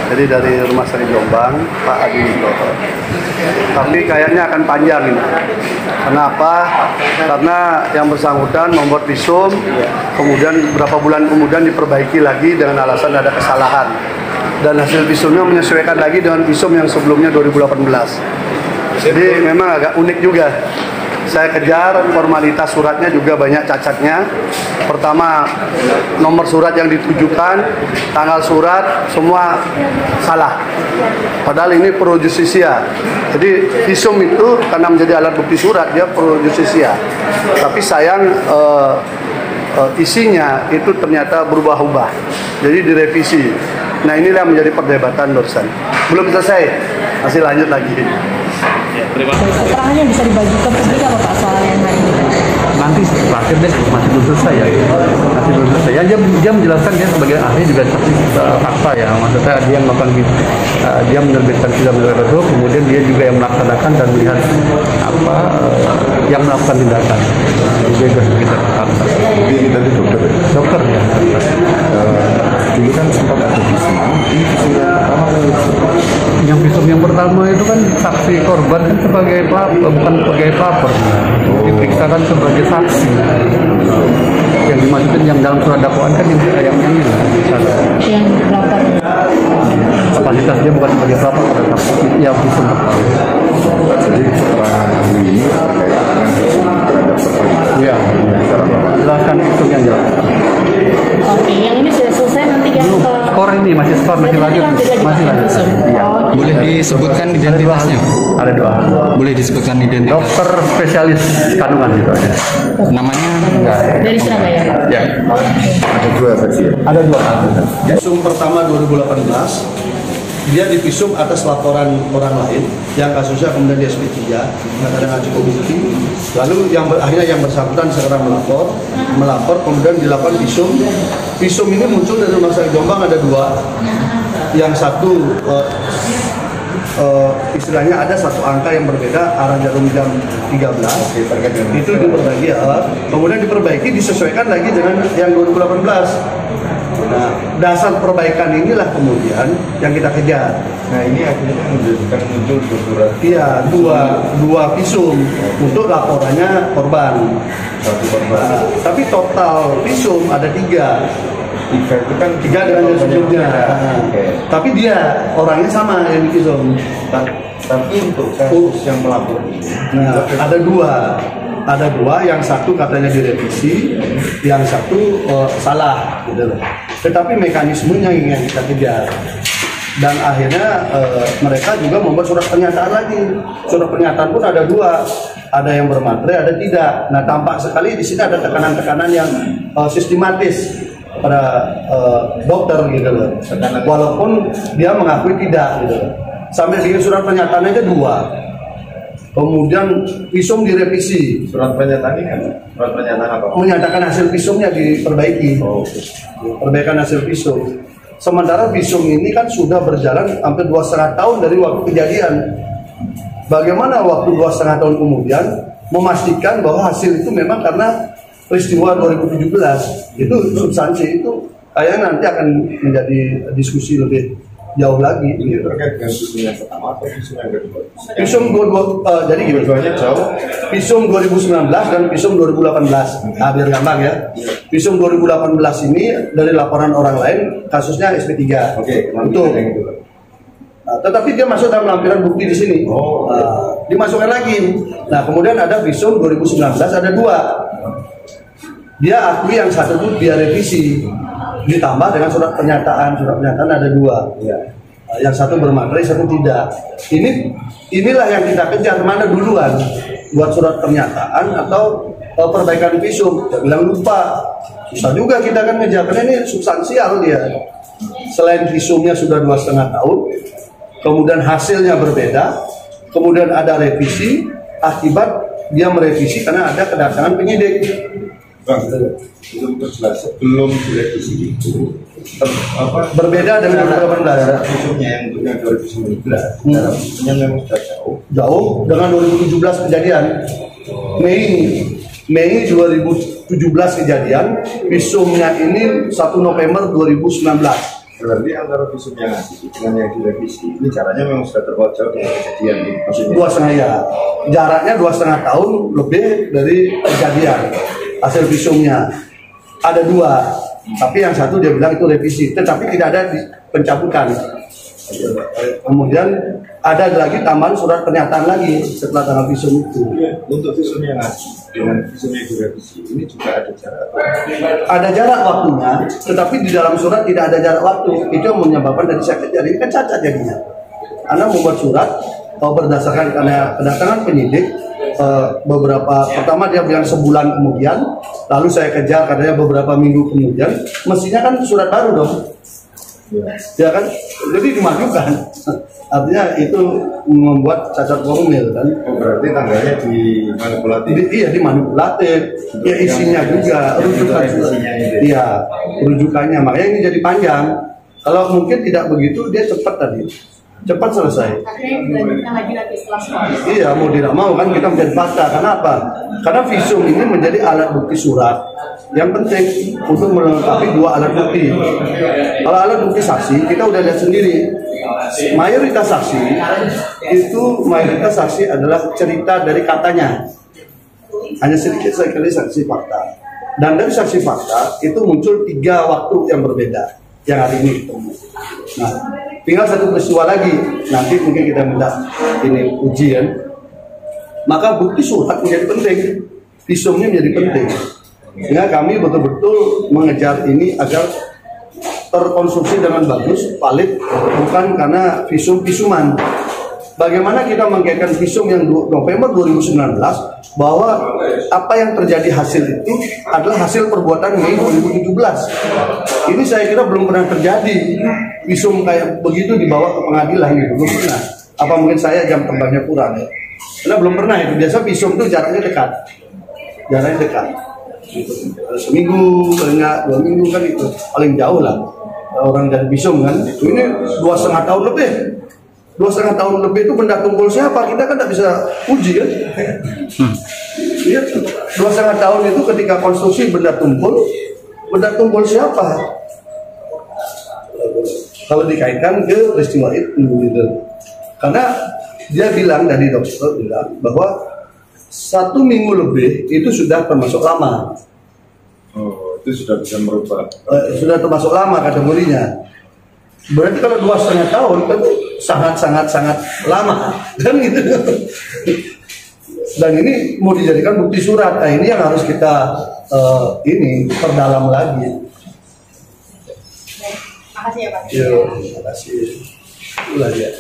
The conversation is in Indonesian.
Jadi dari Rumah Sakit Jombang, Pak Adi Widodo. Tapi kayaknya akan panjang ini. Kenapa? Karena yang bersangkutan membuat visum, kemudian beberapa bulan kemudian diperbaiki lagi dengan alasan ada kesalahan. Dan hasil visumnya menyesuaikan lagi dengan visum yang sebelumnya 2018. Jadi memang agak unik juga. Saya kejar, formalitas suratnya juga banyak cacatnya. Pertama, nomor surat yang ditujukan, tanggal surat, semua salah. Padahal ini pro justisia. Jadi visum itu karena menjadi alat bukti surat, dia pro justisia. Tapi sayang isinya itu ternyata berubah-ubah. Jadi direvisi. Nah inilah menjadi perdebatan barusan. Belum selesai, masih lanjut lagi. Keterangannya bisa dibagi ke publik apa Pak soal yang hari ini? Nanti terakhir deh, masih belum selesai ya. Masih belum selesai. Ya, dia menjelaskan dia sebagai ahli juga saksi fakta ya. Maksudnya dia melakukan dia menerbitkan film itu, kemudian dia juga yang melaksanakan dan melihat apa yang melakukan tindakan. Dia juga kita fakta. Ini tadi dokter ya? Dokter ya. Dulu kan sempat ada visum. Ini visum yang pertama Yang visum yang pertama itu kan saksi korban kan sebagai pelapor, bukan sebagai pelapor. Diperiksakan sebagai saksi. Yang dimaksudkan yang dalam surat dakwaan kan yang ini lah. Yang berapa? Kapasitas dia bukan sebagai pelapor, pada saksi yang visum pertama. Jadi keterangan ini terkait dengan visum terhadap pertanyaan. Iya. Jelaskan visum yang jelas. Oke, yang ini sudah selesai, nanti yang ke Skor ini masih skor, masih lanjut. Masih lanjut. Iya. Boleh disebutkan identitasnya? Ada dua. Boleh disebutkan identitas? Dokter spesialis kandungan itu ada. Namanya? Enggak. dari Surabaya. Ya. Ada dua versi ya? Ada dua. Visum pertama 2018, dia divisum atas laporan orang lain yang kasusnya kemudian di SP3 dengan cukup bukti. Lalu akhirnya yang bersangkutan sekarang melapor kemudian dilakukan visum. Visum ini muncul dari Rumah Sakit Jombang ada dua. Yang satu istilahnya ada satu angka yang berbeda, arah jarum jam 13 itu diperbaiki, kemudian diperbaiki disesuaikan lagi dengan yang 2018. Nah, dasar perbaikan inilah kemudian yang kita kejar. Nah ini akhirnya menjadikan muncul surat. Iya, dua visum untuk laporannya korban. Satu korban. Tapi total visum ada tiga. Tiga itu kan Tiga dengan yang sebelumnya. Oke. Tapi dia orangnya sama yang di visum. Tapi untuk kasus yang melapor ini, Nah, ada dua, yang satu katanya direvisi, yang satu salah, gitu loh. Tetapi mekanismenya yang kita kejar. Dan akhirnya mereka juga membuat surat pernyataan lagi. Surat pernyataan pun ada dua, ada yang bermaterai, ada tidak. Nah, tampak sekali di sini ada tekanan-tekanan yang sistematis pada dokter, gitu loh. Walaupun dia mengakui tidak, gitu loh. Sampai bikin surat pernyataan aja dua. Kemudian visum direvisi. surat pernyataan ini kan surat pernyataan apa? Menyatakan hasil visumnya diperbaiki. Perbaikan hasil visum. Sementara visum ini kan sudah berjalan hampir 2,5 tahun dari waktu kejadian. Bagaimana waktu 2,5 tahun kemudian memastikan bahwa hasil itu memang karena peristiwa 2017. Itu substansi itu kayaknya nanti akan menjadi diskusi lebih jauh lagi. Ini terkait dengan visum yang pertama atau visum yang kedua? Visum jadi gini, Dua-duanya jauh. visum 2019 dan visum 2018. Nah, biar gampang ya. Visum 2018 ini dari laporan orang lain, kasusnya SP3. Oke, Untuk yang itu. Nah, tetapi dia masuk dalam lampiran bukti di sini. Oh. Dimasukkan lagi. Nah, kemudian ada visum 2019 ada dua. Dia akui yang satu itu dia revisi, ditambah dengan surat pernyataan. Surat pernyataan ada dua. Ya. Yang satu bermaterai, satu tidak. Inilah yang kita kejar, mana duluan, buat surat pernyataan atau perbaikan visum. Dia bilang lupa. Susah juga kita kan ngejar, karena ini substansial dia. Selain visumnya sudah 2,5 tahun, kemudian hasilnya berbeda, kemudian ada revisi, akibat dia merevisi karena ada kedatangan penyidik. Bang, belum terjelas sebelum direvisi itu Berbeda dengan 2018. visumnya yang 2019 visumnya memang sudah Jauh dengan 2017 kejadian. Mei 2017 kejadian, visumnya ini 1 November 2019. Berarti antara visum yang asli dengan yang direvisi ini caranya memang sudah terpaut jauh dengan kejadian ini. Maksudnya 2,5 ya. Jaraknya 2,5 tahun lebih dari kejadian. Hasil visumnya ada 2, tapi yang satu dia bilang itu revisi, tetapi tidak ada pencabutan. Kemudian ada lagi tambahan surat pernyataan lagi setelah tanggal visum itu. untuk visum yang asli dengan visum yang direvisi ini juga ada jarak. Ada jarak waktunya, tetapi di dalam surat tidak ada jarak waktu. Itu yang menyebabkan dari sakit jari kan cacat jadinya. Anda membuat surat berdasarkan karena kedatangan penyidik beberapa, pertama dia bilang sebulan kemudian, lalu saya kejar katanya beberapa minggu kemudian, mestinya kan surat baru dong. Ya kan, jadi dimajukan. Artinya itu membuat cacat formil kan. Berarti tanggalnya dimanipulatif. Iya, dimanipulatif. Ya isinya juga rujukan. Iya, rujukannya. Makanya ini jadi panjang. Kalau mungkin tidak begitu dia cepat tadi. Cepat selesai. Akhirnya dilanjutkan lagi nanti setelah sekolah. Iya, mau tidak mau kan kita menjadi fakta. Kenapa? Karena visum ini menjadi alat bukti surat yang penting untuk melengkapi 2 alat bukti. Kalau alat bukti saksi, kita udah lihat sendiri. Mayoritas saksi adalah cerita dari katanya. Hanya sedikit sekali saksi fakta. Dan dari saksi fakta itu muncul 3 waktu yang berbeda yang hari ini ketemu. Nah, tinggal satu peristiwa lagi. Nanti mungkin kita minta ini ujian. Maka bukti surat menjadi penting. Visumnya menjadi penting. Sehingga kami betul-betul mengejar ini agar terkonstruksi dengan bagus, valid, bukan karena visum-visuman. Bagaimana kita mengkaitkan visum yang November 2019 bahwa apa yang terjadi hasil itu adalah hasil perbuatan Mei 2017. Ini saya kira belum pernah terjadi visum kayak begitu dibawa ke pengadilan gitu, belum pernah. Apa mungkin saya jam terbangnya kurang ya? Karena belum pernah itu. Biasa visum itu jaraknya dekat, seminggu, paling nggak 2 minggu kan itu paling jauh lah orang dari visum kan. Ini 2,5 tahun lebih. 2,5 tahun lebih itu benda tumpul siapa? Kita kan tidak bisa uji kan? Iya, 2,5 tahun itu ketika konstruksi benda tumpul siapa? Kalau dikaitkan ke peristiwa itu, karena dia bilang dari dokter bilang bahwa 1 minggu lebih itu sudah termasuk lama. Oh, itu sudah bisa merubah. Sudah termasuk lama kategorinya. Berarti kalau 2,5 tahun itu sangat lama dan gitu. Dan ini mau dijadikan bukti surat. Nah, ini yang harus kita ini perdalam lagi. Makasih ya Pak. Terima kasih. Itulah dia.